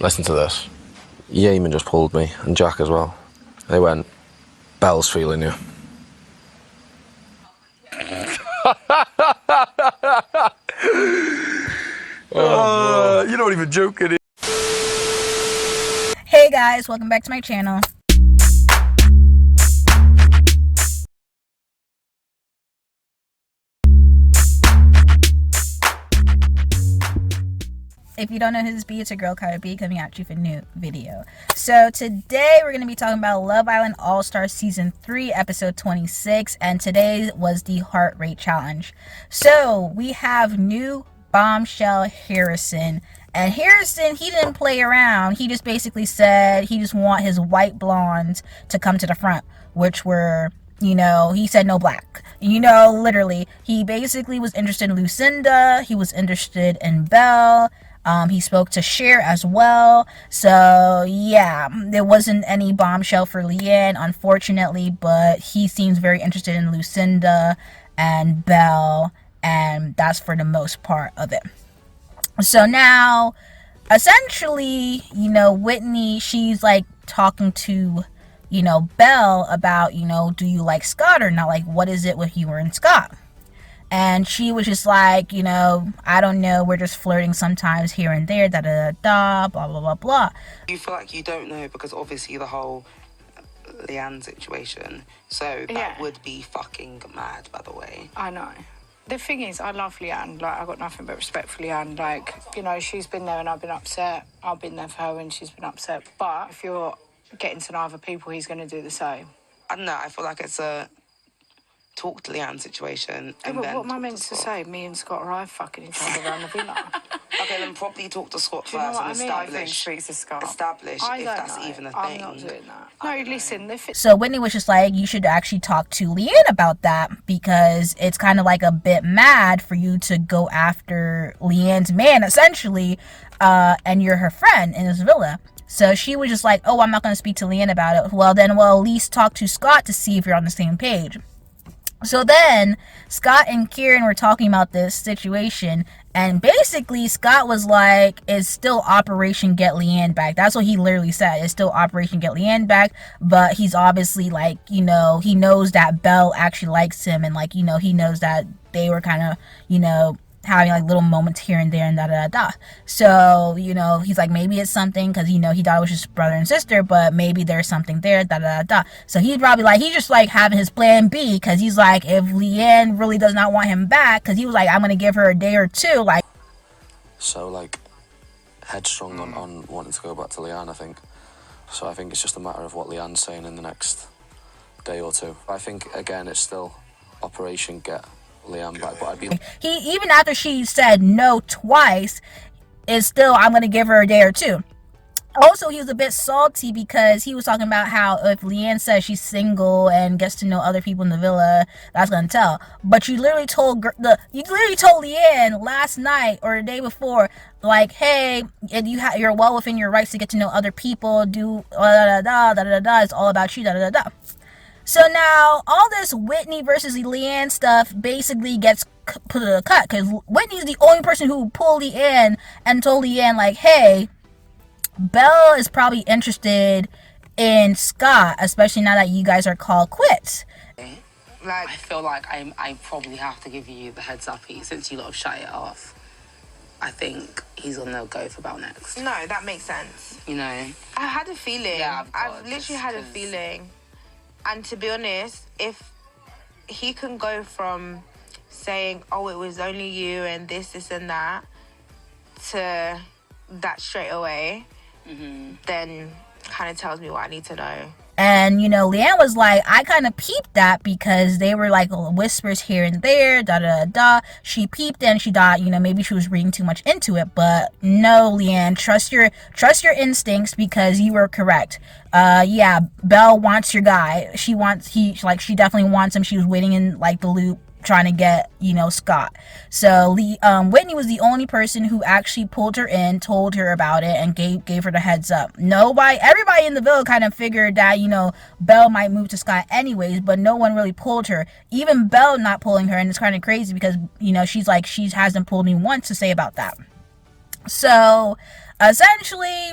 Listen to this. Yeaman just pulled me, and Jack as well. They went, Belle's feeling you. You're not even joking. Hey guys, welcome back to my channel. If you don't know who this be, it's your girl KylerB coming at you for a new video. So today we're going to be talking about Love Island All-Star Season 3 episode 26, and today was the heart rate challenge. So we have new Bombshell Harrison, and Harrison, he didn't play around. He just basically said he just want his white blondes to come to the front, which were, you know, he said no black. You know, literally, he basically was interested in Lucinda, he was interested in Belle. He spoke to Cher as well. So yeah, there wasn't any Bombshell for Leanne, unfortunately, but he seems very interested in Lucinda and Belle, and that's for the most part of it. So now, essentially, you know, Whitney, she's like talking to, you know, Belle about, you know, do you like Scott or not? Like, what is it with you and Scott? And she was just like, you know, I don't know, we're just flirting sometimes here and there, da-da-da-da, blah, blah, blah, blah. You feel like you don't know because obviously the whole Leanne situation. So that would be fucking mad, by the way. I know. The thing is, I love Leanne. Like, I've got nothing but respect for Leanne. Like, you know, she's been there and I've been upset. I've been there for her and she's been upset. But if you're getting to know other people, he's going to do the same. I don't know, I feel like it's a talk to Leanne situation. Yeah, but what am I meant to say? Me and Scott are fucking each other around the villa. Okay, then probably talk to Scott Do you know first what and I mean? I think establish speak to Scott. If that's know. even a I'm thing. not doing that. No, listen. So Whitney was just like, you should actually talk to Leanne about that, because it's kind of like a bit mad for you to go after Leanne's man, essentially, and you're her friend in this villa. So she was just like, oh, I'm not going to speak to Leanne about it. Well, then we'll at least talk to Scott to see if you're on the same page. So then Scott and Kieran were talking about this situation, and basically Scott was like, it's still Operation Get Leanne Back. That's what he literally said. It's still Operation Get Leanne Back, but he's obviously like, you know, he knows that Belle actually likes him, and like, you know, he knows that they were kind of, you know, having like little moments here and there and da-da-da-da. So, you know, he's like, maybe it's something, because, you know, he thought it was just brother and sister, but maybe there's something there, da-da-da-da. So he's probably like, he's just like having his plan B, because he's like, if Leanne really does not want him back, because he was like, I'm going to give her a day or two, like. So, like, headstrong on wanting to go back to Leanne, I think. So I think it's just a matter of what Leanne's saying in the next day or two. I think, again, it's still Operation Get Leanne back, but I'd be... He, even after she said no twice, is still, I'm going to give her a day or two. Also, he was a bit salty because he was talking about how if Leanne says she's single and gets to know other people in the villa, that's going to tell. But you literally told Leanne last night or the day before, like, hey, you're well within your rights to get to know other people, do da-da-da-da, it's all about you, da-da-da-da. So now, all this Whitney versus Leanne stuff basically gets put in a cut, because Whitney's the only person who pulled Leanne and told Leanne, like, hey, Belle is probably interested in Scott, especially now that you guys are called quits. Like, I feel like I probably have to give you the heads up, since you lot have shut it off. I think he's gonna go for Belle next. No, that makes sense. You know? I had a feeling. Yeah, I've literally had a feeling. And to be honest, if he can go from saying, oh, it was only you and this and that, to that straight away, then kind of tells me what I need to know. And, you know, Leanne was like, I kind of peeped that because they were like whispers here and there, da-da-da-da. She peeped and she thought, you know, maybe she was reading too much into it. But no, Leanne, trust your instincts, because you were correct. Yeah, Belle wants your guy. She definitely wants him. She was waiting in like the loop, trying to get, you know, Scott. So Whitney was the only person who actually pulled her in, told her about it, and gave her the heads up. Everybody in the villa kind of figured that, you know, Belle might move to Scott anyways, but no one really pulled her. Even Belle not pulling her, and it's kind of crazy because, you know, she's like, she hasn't pulled me once to say about that. So essentially,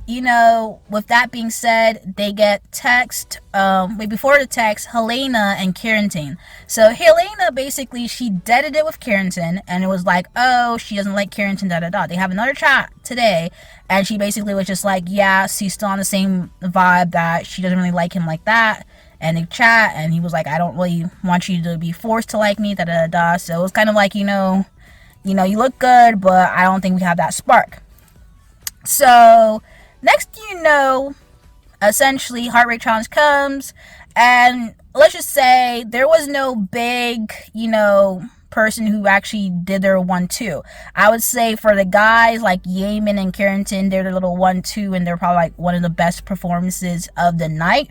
you know, with that being said, they get text, before the text, Helena and Carrington. So Helena, basically, she deaded it with Carrington, and it was like, oh, she doesn't like Carrington, da-da-da. They have another chat today, and she basically was just like, yeah, she's still on the same vibe that she doesn't really like him like that. And they chat, and he was like, I don't really want you to be forced to like me, da-da-da-da. So it was kind of like, you know, you look good, but I don't think we have that spark. So next you know, essentially heart rate challenge comes, and let's just say there was no big, you know, person who actually did their 1-2. I would say for the guys like Yeaman and Carrington, they're their little 1-2, and they're probably like one of the best performances of the night.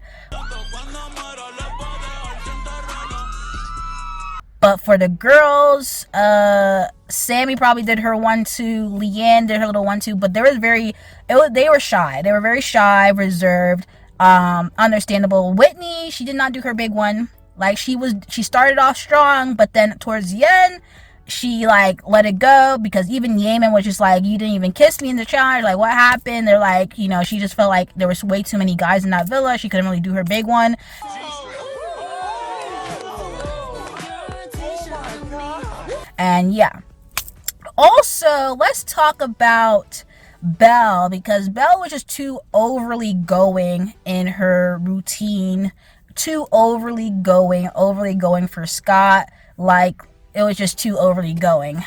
But for the girls, Sammy probably did her 1-2. Leanne did her little 1-2. But they were shy. They were very shy, reserved, understandable. Whitney, she did not do her big one. Like, she started off strong, but then towards the end, she like let it go, because even Yeaman was just like, you didn't even kiss me in the challenge. Like, what happened? They're like, you know, she just felt like there was way too many guys in that villa. She couldn't really do her big one. And yeah, also let's talk about Belle, because Belle was just too overly going in her routine, too overly going for Scott. Like, it was just too overly going.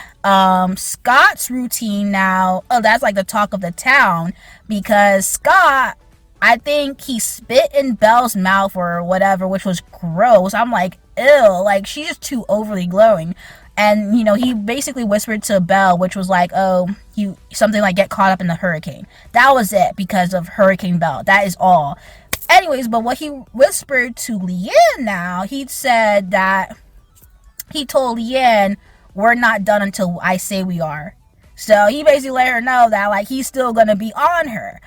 Scott's routine now, oh, that's like the talk of the town, because Scott, I think he spit in Belle's mouth or whatever, which was gross. I'm like, ew, like, she's just too overly glowing. And, you know, he basically whispered to Belle, which was like, oh, something like get caught up in the hurricane. That was it, because of Hurricane Belle. That is all. Anyways, but what he whispered to Leanne now, he said that he told Leanne, we're not done until I say we are. So he basically let her know that, like, he's still going to be on her.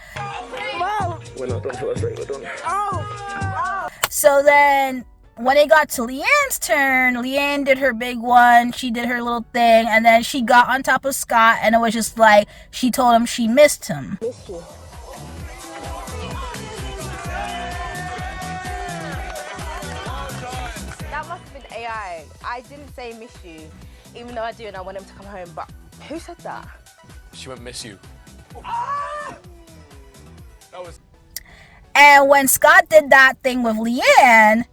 We're not done till I say we're done. So then, when it got to Leanne's turn, Leanne did her big one. She did her little thing, and then she got on top of Scott, and it was just like, she told him she missed him. Missed you. That must have been AI. I didn't say miss you, even though I do and I want him to come home, but who said that? She won't miss you. And when Scott did that thing with Leanne,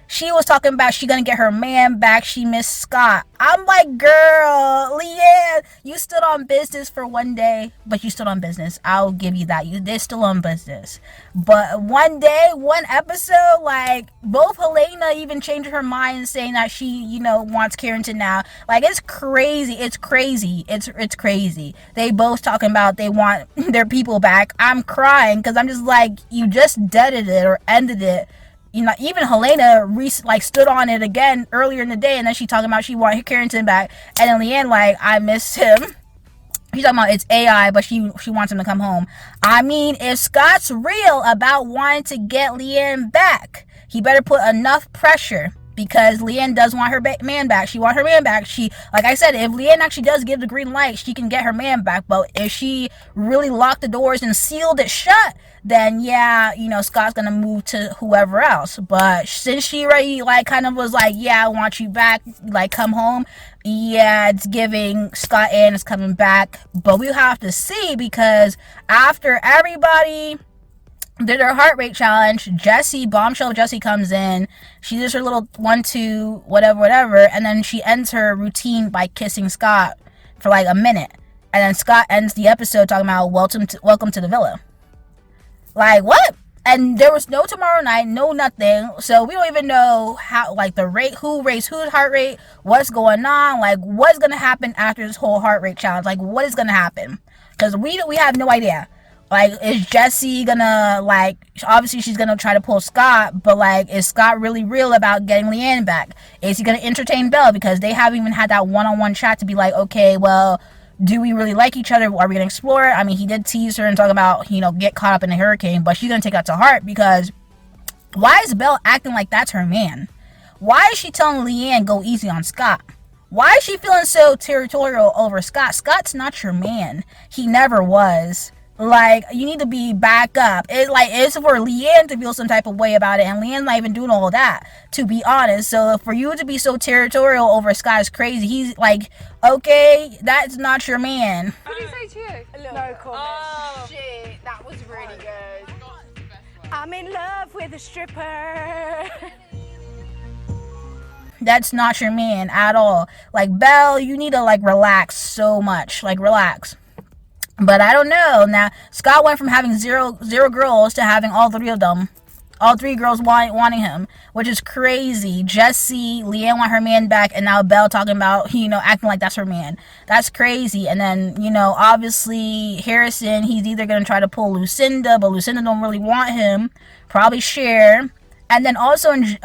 she was talking about she gonna get her man back. She missed Scott. I'm like, girl, Leanne, you stood on business for one day, but you stood on business. I'll give you that. You did still on business. But one day, one episode, like, both Helena even changed her mind, saying that she, you know, wants Carrington now. Like, it's crazy. It's crazy. It's crazy. They both talking about they want their people back. I'm crying, because I'm just like, you just deaded it or ended it. You know, even Helena stood on it again earlier in the day, and then she talking about she wanted Carrington back, and then Leanne like, I miss him. She's talking about it's AI, but she wants him to come home. I mean, if Scott's real about wanting to get Leanne back, he better put enough pressure, because Leanne does want her man back. She wants her man back. She, like I said, if Leanne actually does give the green light, she can get her man back. But if she really locked the doors and sealed it shut, then yeah, you know, Scott's gonna move to whoever else. But since she already like kind of was like, yeah, I want you back, like, come home, yeah, it's giving Scottanne is coming back. But we'll have to see, because after everybody did her heart rate challenge, Bombshell Jessy comes in. She does her little 1-2, whatever, and then she ends her routine by kissing Scott for like a minute, and then Scott ends the episode talking about welcome to the villa. Like, what? And there was no tomorrow night, no nothing. So we don't even know how, like, the rate, who raised whose heart rate, what's going on, like, what's gonna happen after this whole heart rate challenge. Like, what is gonna happen? Because we have no idea. Like, is Jessy gonna, like, obviously she's gonna try to pull Scott, but, like, is Scott really real about getting Leanne back? Is he gonna entertain Belle? Because they haven't even had that one-on-one chat to be like, okay, well, do we really like each other? Are we gonna explore it? I mean, he did tease her and talk about, you know, get caught up in a hurricane, but she's gonna take that to heart, because why is Belle acting like that's her man? Why is she telling Leanne go easy on Scott? Why is she feeling so territorial over Scott? Scott's not your man. He never was. Like, you need to be back up. It's for Leanne to feel some type of way about it, and Leanne's not even doing all that, to be honest. So for you to be so territorial over Scott is crazy. He's like, okay, that's not your man. What did he say to you? No comment. Oh shit, that was really good. I'm in love with a stripper. That's not your man at all. Like, Belle, you need to like relax so much. Like, relax. But I don't know. Now, Scott went from having zero girls to having all three of them. All three girls wanting him, which is crazy. Jessy, Leanne want her man back, and now Belle talking about, acting like that's her man. That's crazy. And then, obviously, Harrison, he's either going to try to pull Lucinda, but Lucinda don't really want him. Probably Cher. And then also in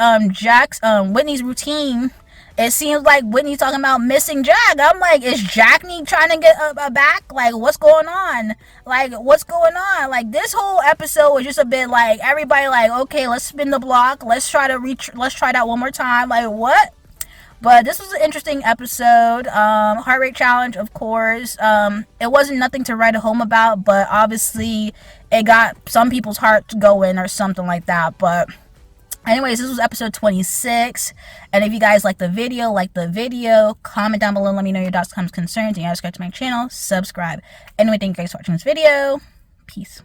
Whitney's routine, it seems like Whitney's talking about missing Jack. I'm like, is Jack trying to get back? Like, what's going on? Like, what's going on? Like, this whole episode was just a bit like, everybody like, okay, let's spin the block. Let's try that one more time. Like, what? But this was an interesting episode. Heart rate challenge, of course. It wasn't nothing to write home about, but obviously it got some people's hearts going or something like that. But anyways, this was episode 26, and if you guys like the video, comment down below, let me know your thoughts, comments, concerns, and you guys subscribe to my channel, subscribe. Anyway, thank you guys for watching this video. Peace.